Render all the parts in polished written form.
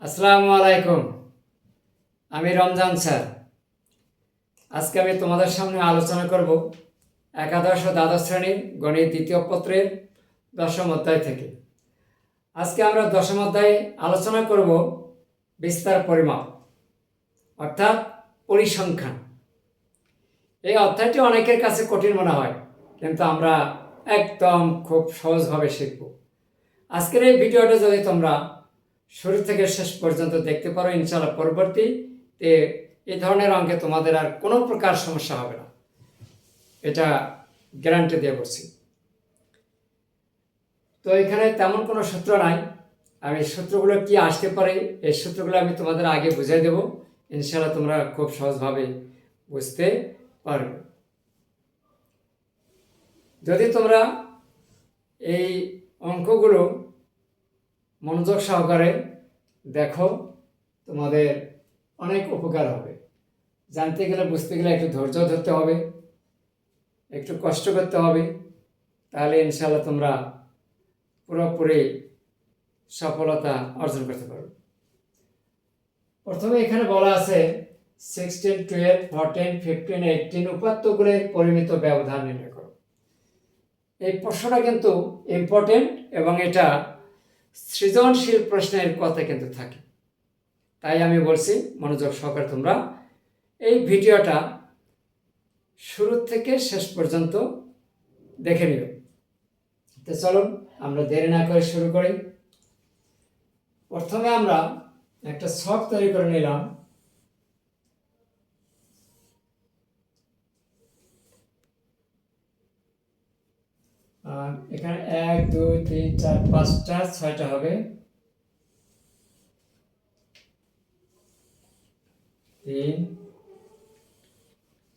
আসসালামু আলাইকুম। আমি রমজান স্যার। আজকে আমি তোমাদের সামনে আলোচনা করব একাদশ ও দ্বাদশ শ্রেণীর গণিত দ্বিতীয় পত্রের দশম অধ্যায় থেকে। আজকে আমরা দশম অধ্যায়ে আলোচনা করব বিস্তার পরিমাপ অর্থাৎ পরিসংখ্যান। এই অধ্যায়টি অনেকের কাছে কঠিন মনে হয়, কিন্তু আমরা একদম খুব সহজভাবে শিখব। আজকের এই ভিডিওটা যদি তোমরা শুরু থেকে শেষ পর্যন্ত দেখতে পারো, ইনশাআল্লাহ পরবর্তীতে এই ধরনের অঙ্কে তোমাদের আর কোনো প্রকার সমস্যা হবে না, এটা গ্যারান্টি দিয়ে বলছি। তো এখানে তেমন কোনো সূত্র নাই। আমি সূত্রগুলো কি আসতে পারে এই সূত্রগুলো আমি তোমাদের আগে বুঝিয়ে দেব, ইনশাআল্লাহ তোমরা খুব সহজভাবে বুঝতে পারবে। যদি তোমরা এই অঙ্কগুলো মনোযোগ সহকারে দেখো, তোমাদের অনেক উপকার হবে। জানতে গেলে বুঝতে গেলে একটু ধৈর্য ধরতে হবে, একটু কষ্ট করতে হবে, তাহলে ইনশাআল্লাহ তোমরা পুরোপুরি সফলতা অর্জন করতে পারবে। প্রথমে এখানে বলা আছে 16, 12, 14, 15, 18 উপাত্তগুলির পরিমিত ব্যবধান নির্ণয় করো। এই প্রশ্নটা কিন্তু ইম্পর্টেন্ট এবং এটা সৃজনশীল প্রশ্নের কথা কিন্তু থাকে। তাই আমি বলছি মনোযোগ সহকারে তোমরা এই ভিডিওটা শুরু থেকে শেষ পর্যন্ত দেখে নিও। তো চলুন আমরা দেরি না করে শুরু করি। প্রথমে আমরা একটা ছক তৈরি করে নিলাম। আর এখানে 1, 2, 3, 4, 5টা 6টা হবে। 3,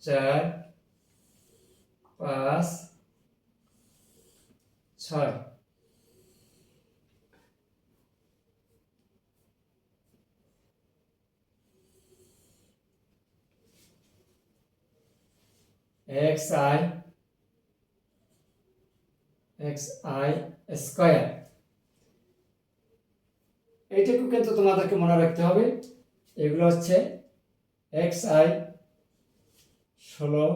4, 5, 6। xi স্কয়ার, এইটুকু কিন্তু তোমাদেরকে মনে রাখতে হবে। এগুলো হচ্ছে xi 16,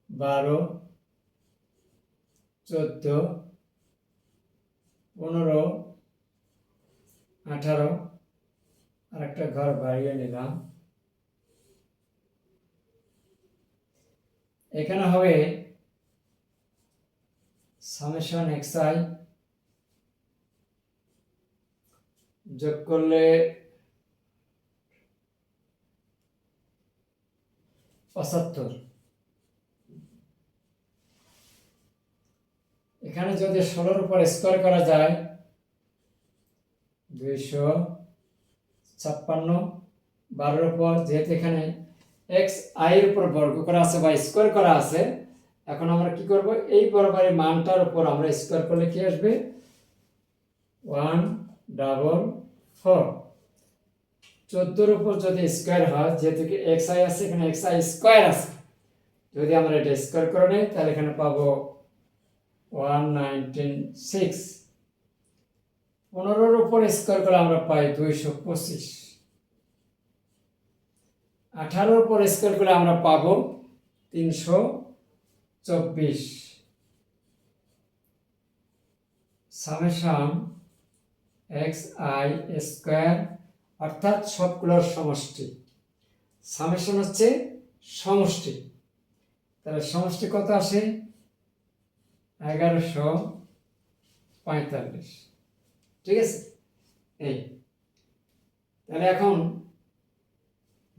12, 14, 15, 18, আর একটা ঘর বাড়িয়ে নিলাম। এখানে হবে সামেশন xi যোগ করলে 75। এখানে যদি 16-র উপর স্কোয়ার করা যায় 256, 12-র উপর যেহেতু এখানে এক্স আই এর উপর বর্গ করা আছে বা স্কোয়ার করা আছে, এখন আমরা কি করব, এই বরাবরের মানটার উপর আমরা স্কোয়ার করলে কি আসবে 144। 14-র উপর যদি স্কোয়ার হয়, যেহেতু কি এক্স আই আছে এখানে এক্স আই স্কোয়ার আছে, যদি আমরা এটা স্কোয়ার করে নিই তাহলে এখানে পাবো 196। 15-র উপর স্কোয়ার করে আমরা পাই 225। 18-র উপর স্কোয়ার করে আমরা পাবো 324। সামেশন এক্স আই স্কোয়ার অর্থাৎ সবগুলোর সমষ্টি। সামেশন হচ্ছে সমষ্টি, তাহলে সমষ্টি কত আসে 1145। ঠিক আছে, এই তাহলে এখন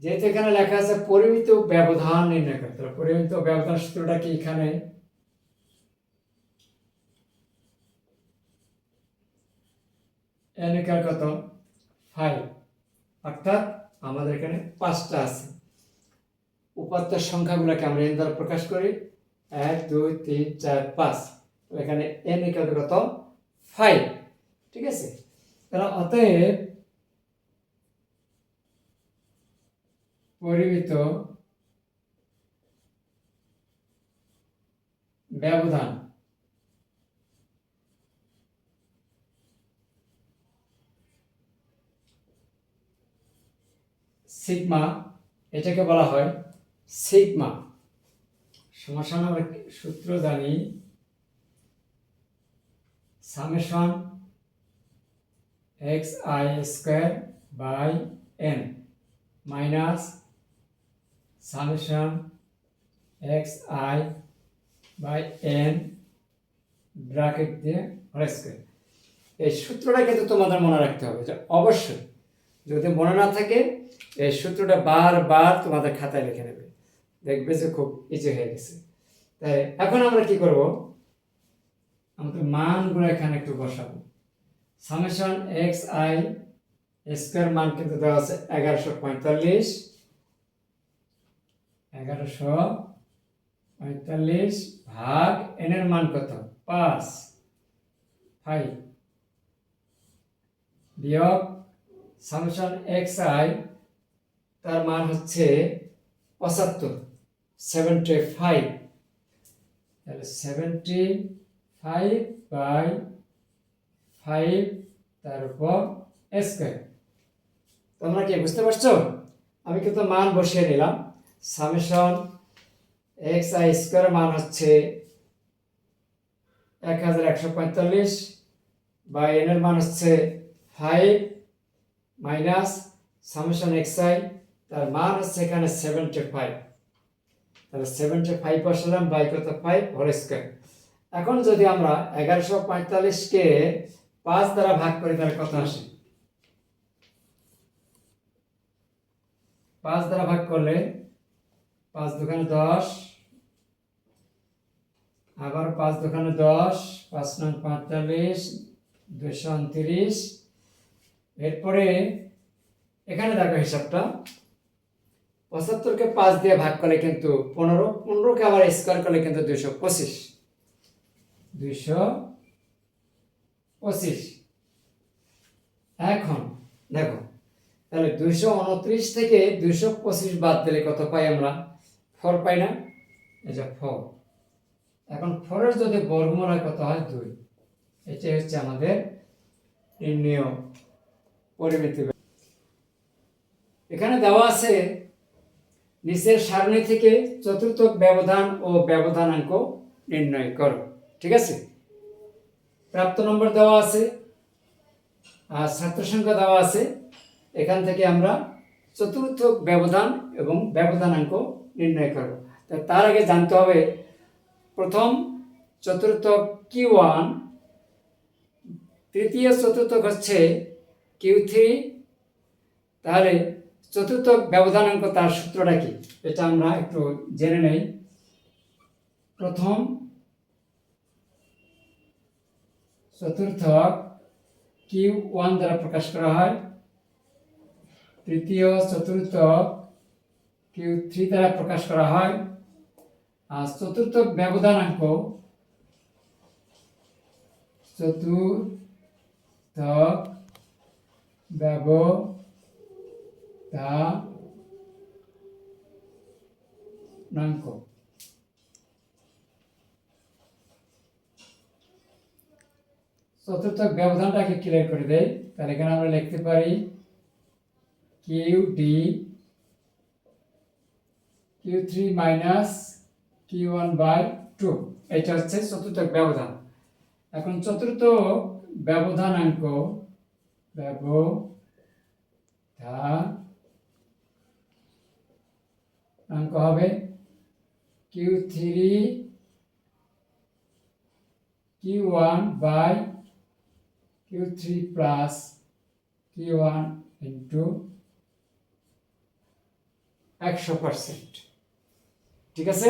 যেহেতু এখানে লেখা আছে পরিমিত ব্যবধান নির্ণয় করতে হবে, পরিমিত ব্যবধান সূত্রটা কি, এখানে n = কত 5, অর্থাৎ আমাদের এখানে 5টা আছে। উপাত্তের সংখ্যাগুলোকে আমরা n দ্বারা প্রকাশ করি, 1, 2, 3, 4, 5। এখানে n = কত 5। ঠিক আছে, তাহলে অতএব পরিমিত ব্যবধান সিগমা, এটাকে বলা হয় সিগমা সমান আমরা সূত্র জানি summation x i square by n minus summation x i by n bracket দিয়ে হোল স্কোয়ার। এই সূত্রটা কিন্তু তোমাদের মনে রাখতে হবে, যে অবশ্যই যদি মনে না থাকে এই সূত্রটা বারবার তোমাদের খাতায় লিখে নেবে, দেখবে যে খুব ইজি হয়ে গেছে। তাই এখন আমরা কি করব, আমাদের মানগুলো এখানে একটু বসাবো। সামেশন এক্স আই স্কোয়ার মান কিন্তু দেওয়া আছে 1145, 1145 ভাগ এন এর মান কত 5 বিয়োগ সামেশন এক্স আই তার মান হচ্ছে 75, 75, তাহলে 75/5 তার উপর স্কোয়ার। তোমরা কি বুঝতে পারছো? আমি কিন্তু মান বসিয়ে নিলাম। সামেশন এক্স আই স্কোয়ার মান হচ্ছে 1145 বা এন এর মান হচ্ছে 5 মাইনাস সামেশন এক্স আই তার মান হচ্ছে এখানে 75, তাহলে 75 বসালাম বাই কত 5 হোল স্কোয়ার। এখন যদি আমরা 1145কে 5 দ্বারা ভাগ করি তাহলে কত আসে? 5 দ্বারা ভাগ করলে 5 দুগুণে 10, আবার 5 দুগুণে 10, 5 নং 45, 229। এরপরে এখানে দেখো হিসাবটা, 75কে 5 দিয়ে ভাগ করলে কিন্তু 15, 15কে আবার স্কোয়ার করলে কিন্তু 225, 225। এখন দেখো তাহলে 229 থেকে 225 বাদ দিলে কত পাই আমরা? 4 পাই না? এই যে 4। এখন 4 এর যদি বর্গমূল হয় কত হয়? 2। এটাই হচ্ছে আমাদের নির্ণেয় পরিমিতি। এখানে দেওয়া আছে নিচের সারণী থেকে চতুর্থক ব্যবধান ও ব্যবধানাঙ্ক নির্ণয় করো। ঠিক আছে, প্রাপ্ত নম্বর দেওয়া আছে আর ছাত্র সংখ্যা দেওয়া আছে। এখান থেকে আমরা চতুর্থক ব্যবধান এবং ব্যবধানাঙ্ক নির্ণয় করব। তার আগে জানতে হবে প্রথম চতুর্থক Q1, তৃতীয় চতুর্থক হচ্ছে Q3। তাহলে চতুর্থক ব্যবধানাঙ্ক তার সূত্রটা কি এটা আমরা একটু জেনে নেই। প্রথম চতুর্থক Q1 দ্বারা প্রকাশ করা হয়, তৃতীয় চতুর্থক Q3 দ্বারা প্রকাশ করা হয়, আর চতুর্থক ব্যবধানাঙ্ক চতুর্থক ব্যবধানাঙ্ক চতুর্থক ব্যবধানটাকে ক্লিয়ার করে দেয়। তাহলে এখানে আমরা লিখতে পারি QD Q3 মাইনাস Q1/2, এটা হচ্ছে চতুর্থক ব্যবধান। এখন চতুর্থ ব্যবধানাঙ্ক হবে Q3 Q1/Q3 plus Q1 into 100%। ঠিক আছে,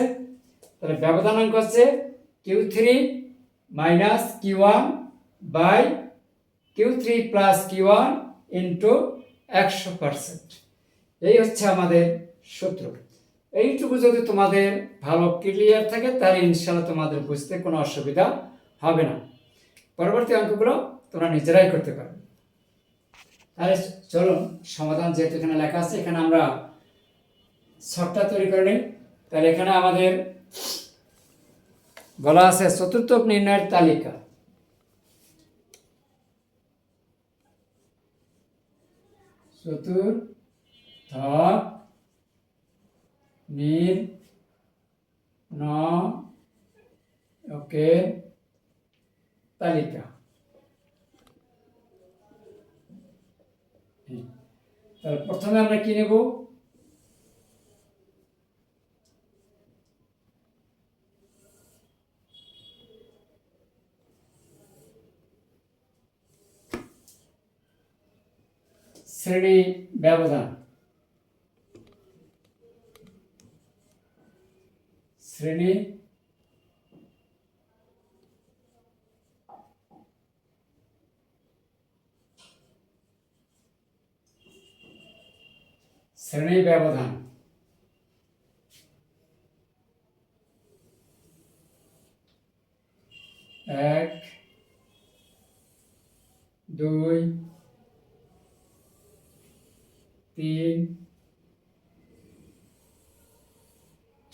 তাহলে ব্যবধানাঙ্ক হচ্ছে Q3 minus Q1/Q3 plus Q1 into 100%। এই হচ্ছে আমাদের সূত্র। এইটুকু যদি তোমাদের ভালো ক্লিয়ার থাকে তাহলে ইনশাআল্লাহ তোমাদের বুঝতে কোনো অসুবিধা হবে না। পরবর্তী অঙ্কগুলো তোমরা নিজেরাই করতে পারবে। তাহলে চলুন সমাধান যেহেতু এখানে লেখা আছে, এখানে আমরা ছকটা তৈরি করে নিই। তাহলে এখানে আমাদের বলা আছে চতুর্থক নির্ণয়ের তালিকা। চতুর্থক ধ নির ন ওকে তালিকা। তাহলে প্রথমে আমরা কি নেব? শ্রেণী ব্যবধান। শ্রেণী ব্যবধান। এক, দুই, তিন,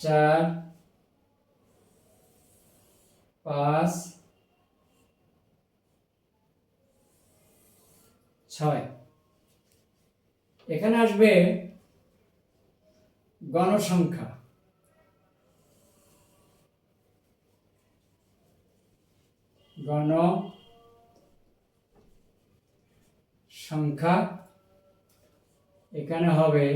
চার, পাঁচ, ছয়। এখানে আসবে গণসংখ্যা। গণসংখ্যা এখানে হবে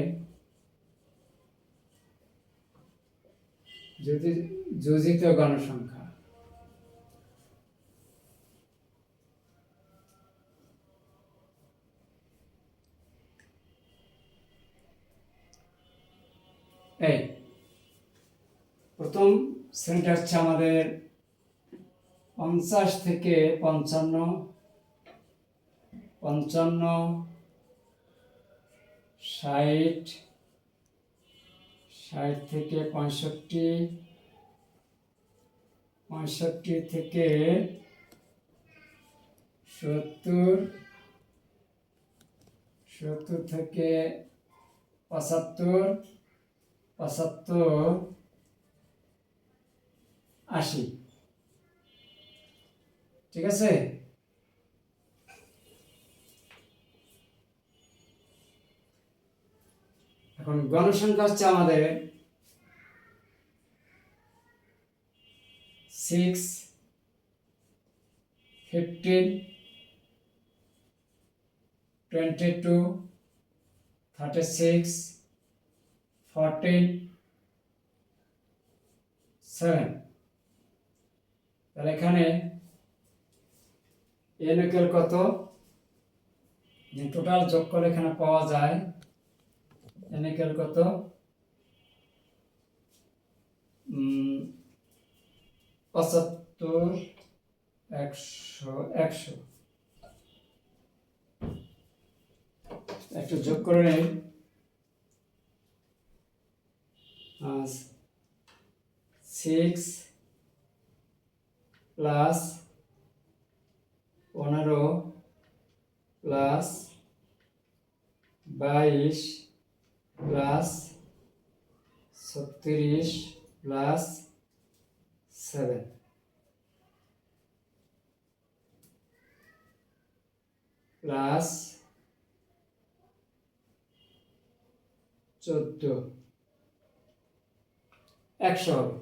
যোজিত গণসংখ্যা। এই প্রথম শ্রেণীটা হচ্ছে আমাদের 50 থেকে 55, 55, 60, 60 থেকে 65, 65 থেকে 70, 70 থেকে 75, 75, 80। ঠিক আছে? এখন গণসংখ্যা হচ্ছে আমাদের 6, 15, 22, 36, 14, 7। তাহলে এখানে n ইকুয়াল কত? টোটাল যোগ করে এখানে পাওয়া যায় n ইকুয়াল কত? 75, 100, 100। একটু যোগ করে নেই। 6 plus 15 plus 22 plus 36 plus 7 plus 14, 100 হবে।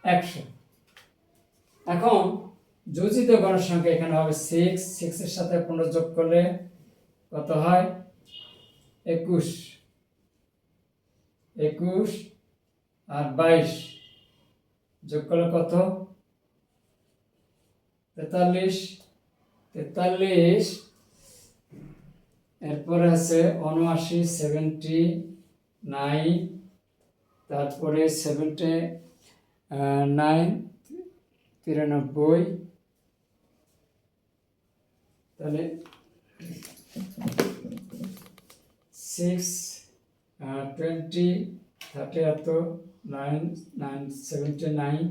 100। এখন যোজিত গণসংখ্যা এখানে হবে 6, 6 এর সাথে 15 যোগ করলে কত হয়? 21, 21 আর 22 যোগ করলে কত? 43, 43। এরপরে আছে 79, 79, তারপরে 79, 93। তাহলে 6, 20, 30 এত 9, 9, 79,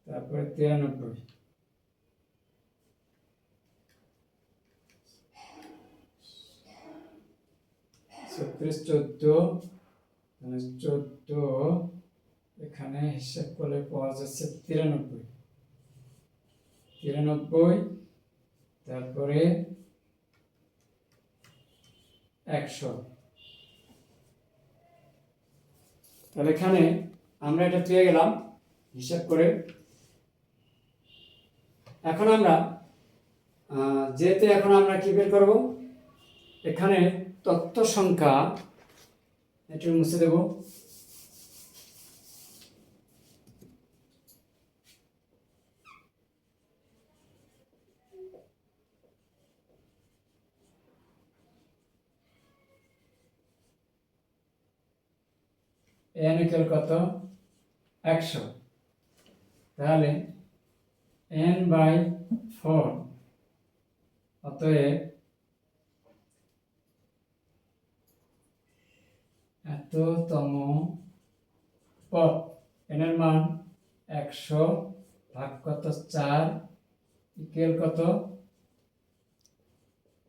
তারপরে 93। 36, 14, 14 এখানে হিসাব করলে পাওয়া যাচ্ছে 93, 93, তারপরে 100। তাহলে এখানে আমরা এটা পেয়ে গেলাম হিসাব করে। এখন আমরা যেহেতু এখন আমরা কি বের করব, এখানে তথ্য সংখ্যা একটু মুছে দেব। n ইকুয়াল কত, 100। তাহলে n/4, অতএব এততম পদ, n এর মান 100 ভাগ কত 4 ইকুয়াল কত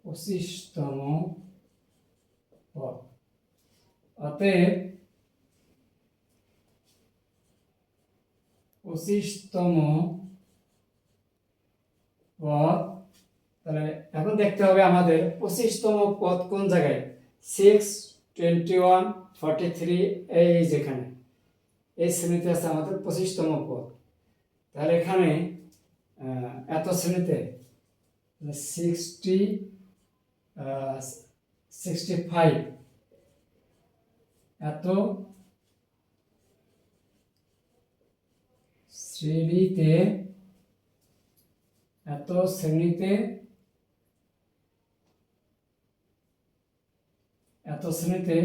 25তম পদ। অতএব 25তম পদ। তাহলে এখন দেখতে হবে আমাদের 25তম পদ কোন জায়গায়, 6, 21, 43, এই যেখানে এই শ্রেণীতে আছে আমাদের 25তম পদ। তাহলে এখানে এত শ্রেণীতে 65 এত শ্রেণীতে, এত শ্রেণীতে, এত শ্রেণীতে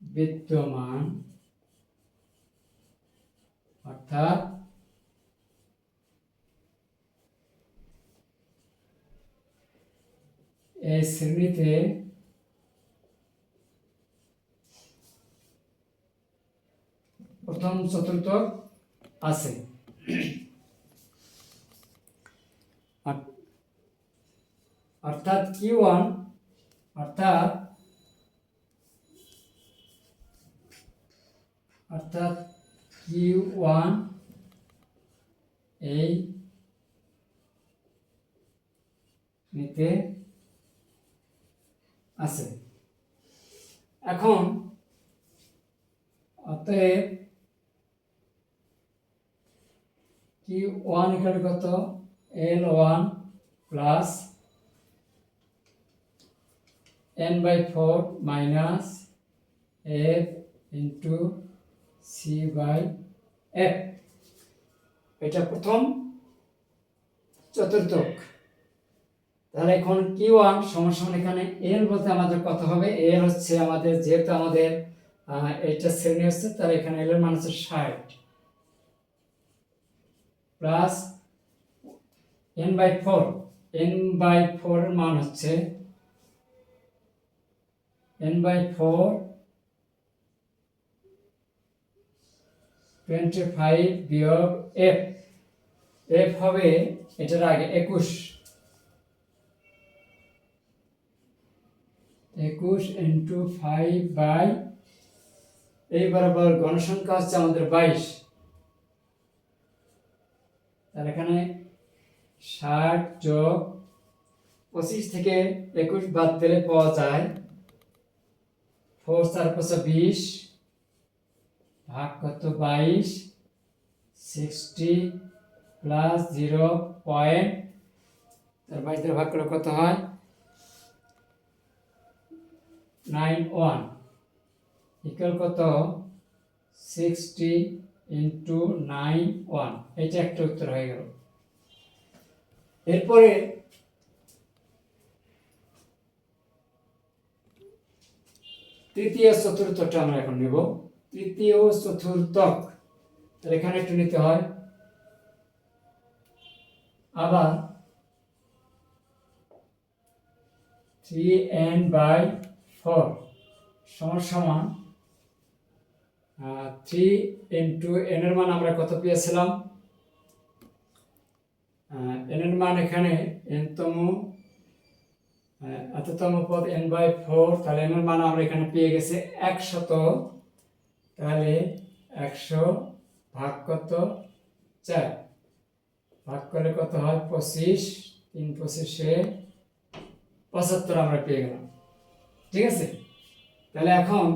বিদ্যমান, অর্থাৎ এই শ্রেণীতে প্রথম চতুর্থ আছে। অর্থাৎ Q1, অর্থাৎ Q1 এই নিতে আছে। এখন অতএব Q1 ইকুয়াল কত, L1 plus n/4 minus f into c/f। এটা প্রথম চতুর্থক। তাহলে এখন Q1 সমান এখানে L বলতে আমাদের কত হবে, L হচ্ছে আমাদের, যেহেতু আমাদের এইটা শ্রেণী হচ্ছে, তাহলে এখানে L এর মান হচ্ছে 60 প্লাস n/4, n/4 এর মান হচ্ছে n/4 25 বিয়োগ f, f হবে এটার আগে 21 ইন্টু 5 বাই, এই বরাবর গণসংখ্যা হচ্ছে আমাদের 22। তাহলে এখানে 60 যোগ 25 থেকে 21 বাদ দিলে পাওয়া যায় 4 4 20 ভাগ কত 22, 60 প্লাস 0 পয়েন্ট, তার 22 দিয়ে ভাগ করলে কত হয় 91 ইকুয়াল কত 60 ইন্টু 91। এটা একটা উত্তর হয়ে গেল। এরপরে তৃতীয় চতুর্থটা আমরা এখন নেব। তৃতীয় চতুর্থক, তাহলে এখানে একটু নিতে হয়। আবার 3n/4 সমান 3 ইন্টু n এর মান আমরা কত পেয়েছিলাম, n এর মান এখানে এততম পদ n/4, তাহলে n এর মান আমরা এখানে পেয়ে গেছে 100। তাহলে 100 ভাগ কত 4, ভাগ করলে কত হয় 25, 3×75 আমরা পেয়ে গেলাম। ঠিক আছে, তাহলে এখন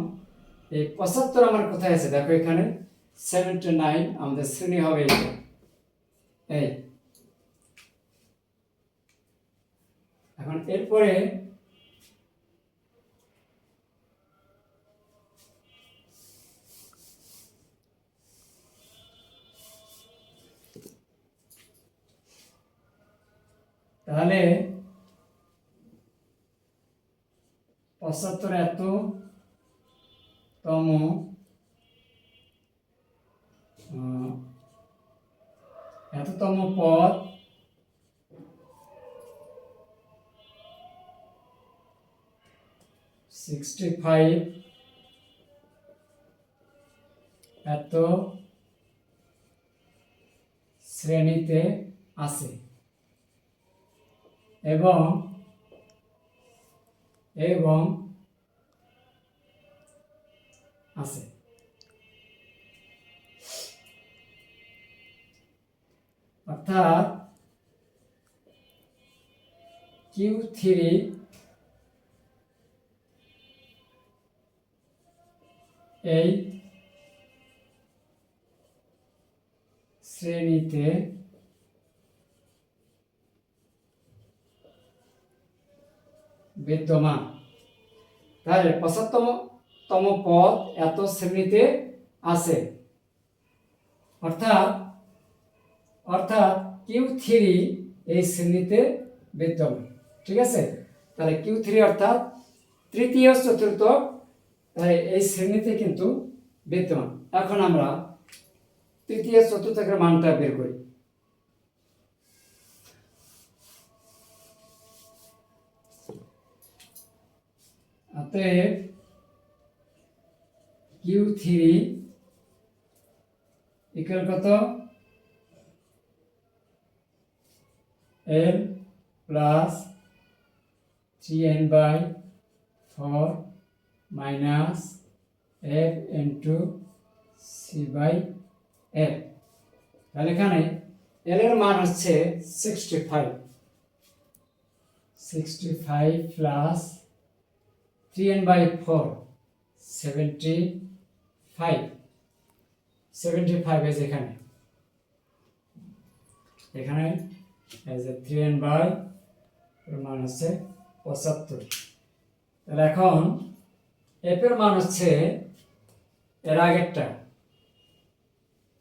এই 75 আমার কোথায় আছে দেখো, এখানে 79 আমাদের শ্রেণী হবে এইটা। এই এখন এরপরে তাহলে 75 এততম পদ এত শ্রেণীতে আছে এবং আছে। অর্থাৎ Q3 এই শ্রেণীতে বিদ্যমান। তাহলে 75তম পদ এত শ্রেণীতে আছে, অর্থাৎ Q3 এই শ্রেণীতে বিদ্যমান। ঠিক আছে, তাহলে Q3 অর্থাৎ তৃতীয় চতুর্থ এই শ্রেণীতে কিন্তু বিদ্যমান। এখন আমরা তৃতীয় চতুর্থকের মানটা বের করি। অতএব Q3 ইকুয়াল কত, L plus 3n/4 minus f into c/f। তাহলে এখানে L এর মান হচ্ছে 65 প্লাস 3n/4 75 আছে এখানে এই যে 3n/, এর মান হচ্ছে 75। তাহলে এখন f এর মান হচ্ছে এর আগেরটা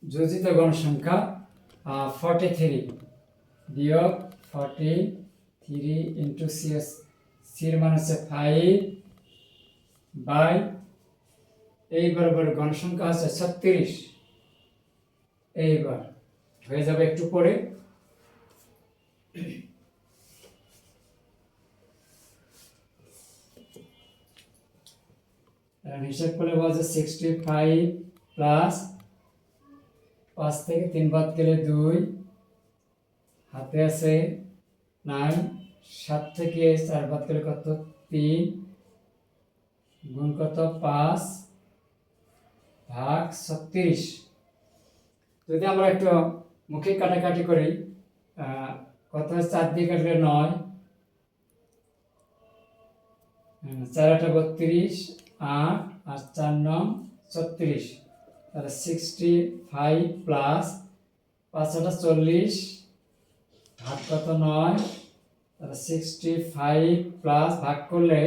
যোজিত গণসংখ্যা 43 বিয়োগ 43 ইন্টু c এর মান হচ্ছে 5 বাই এই বরাবর গণসংখ্যা হচ্ছে 36। এইবার হয়ে যাবে একটু পরে হিসাব করলে বলছে 65 প্লাস 5 থেকে 3 বাদ গেলে 2, হাতে আছে 9, 7 থেকে 4 বাদ গেলে কত 3, গুণ কত 5 ভাগ 36। যদি আমরা একটু মুখে কাটাকাটি করি, কত 4 দিয়ে কাটলে 9, 4 8 32, 8 আর 4 9 36। তাহলে 65 প্লাস 5 8 40 ভাগ কত 9, তাহলে 65 প্লাস ভাগ করলে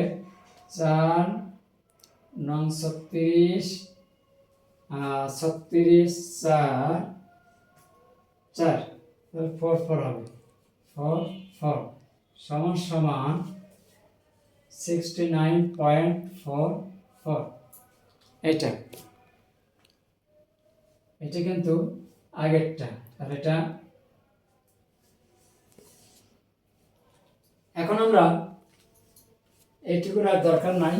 4 9 36, 36 4 4, তাহলে 4 4 হবে, 4 4 সমান সমান 69.44। এটা কিন্তু আগেরটা। তাহলে এটা এখন আমরা এইটুকুর আর দরকার নাই,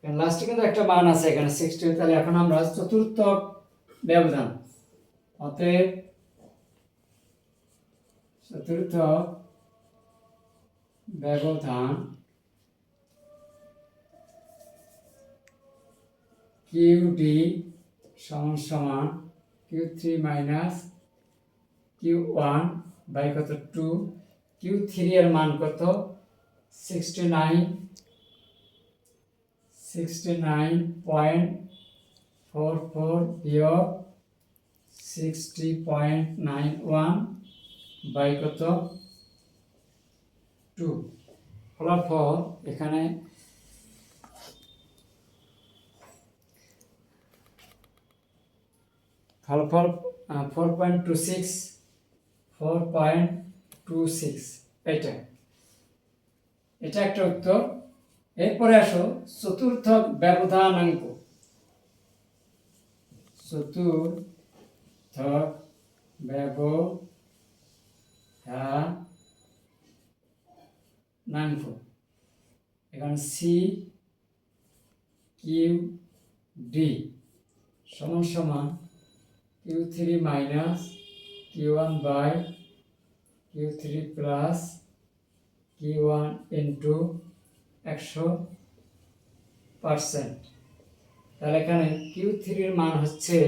লাস্টে কিন্তু একটা মান আছে এখানে 60। তাহলে এখন আমরা চতুর্থ ব্যবধান, অতএব চতুর্থ ব্যবধান QD সমান সমান Q3 মাইনাস Q1 বাই কত 2, Q3 এর মান কত 69.44 বিয়োগ 60.91 বাই কত 2। ফলাফল এখানে ফলাফল 4.26 এটা একটা উত্তর। এরপরে আসো চতুর্থক ব্যবধানাঙ্ক। চতুর্থক ব্যবধানাঙ্ক এখানে সি কিউ ডি সমান সমান Q3 minus Q1 by Q3 plus Q1 into 100%। তাহলে এখানে Q3 এর মান হচ্ছে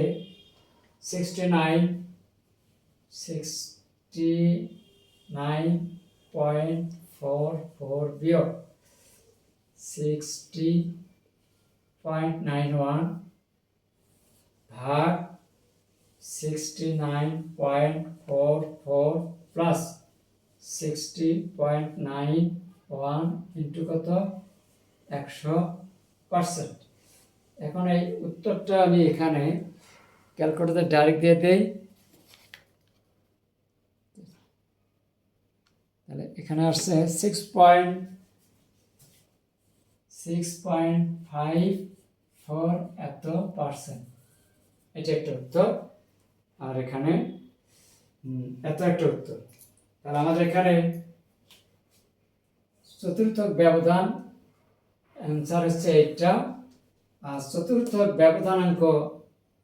69.44 বিয়োগ 60.91 ভাগ 69.44 প্লাস 60.91 ইন্টু কত 100%। এখন এই উত্তরটা আমি এখানে ক্যালকুলেটরে ডাইরেক্ট দিয়ে দেই। তাহলে এখানে আসছে 6.54 এত পার্সেন্ট, এটা একটা উত্তর। আর এখানে এত একটা উত্তর। তাহলে আমাদের এখানে চতুর্থক ব্যবধান অ্যান্সার হচ্ছে এইটা, আর চতুর্থক ব্যবধানাঙ্ক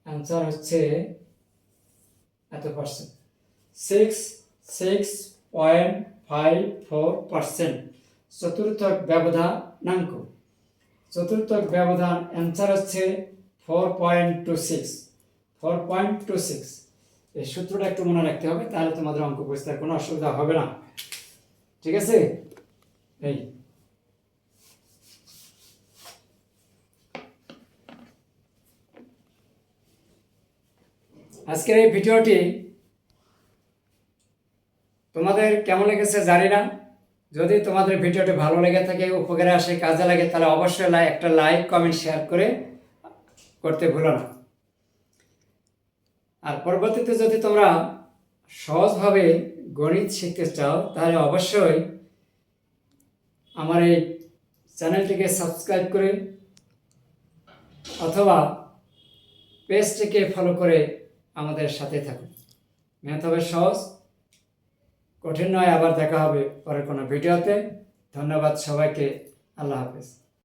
অ্যান্সার হচ্ছে এত পার্সেন্ট, 66.54%। চতুর্থক ব্যবধানাঙ্ক, চতুর্থক ব্যবধান অ্যান্সার হচ্ছে 4.26। এই সূত্রটা একটু মনে রাখতে হবে, তাহলে তোমাদের অঙ্ক বুঝতে কোনো অসুবিধা হবে না। ঠিক আছে? এই আজকের এই ভিডিওটি তোমাদের কেমন লেগেছে জানি না। যদি তোমাদের ভিডিওটি ভালো লেগে থাকে, উপকারে আসে, কাজে লাগে, তাহলে অবশ্যই একটা লাইক কমেন্ট শেয়ার করতে ভুলো না। আর পরবর্তীতে যদি তোমরা সহজভাবে গণিত শিখতে চাও, তাহলে অবশ্যই আমার এই চ্যানেলটিকে সাবস্ক্রাইব করে অথবা পেজটিকে ফলো করে আমাদের সাথে থাকুন। ম্যাথ হবে সহজ, কঠিন নয়। আবার দেখা হবে পরের কোনো ভিডিওতে। ধন্যবাদ সবাইকে। আল্লাহ হাফেজ।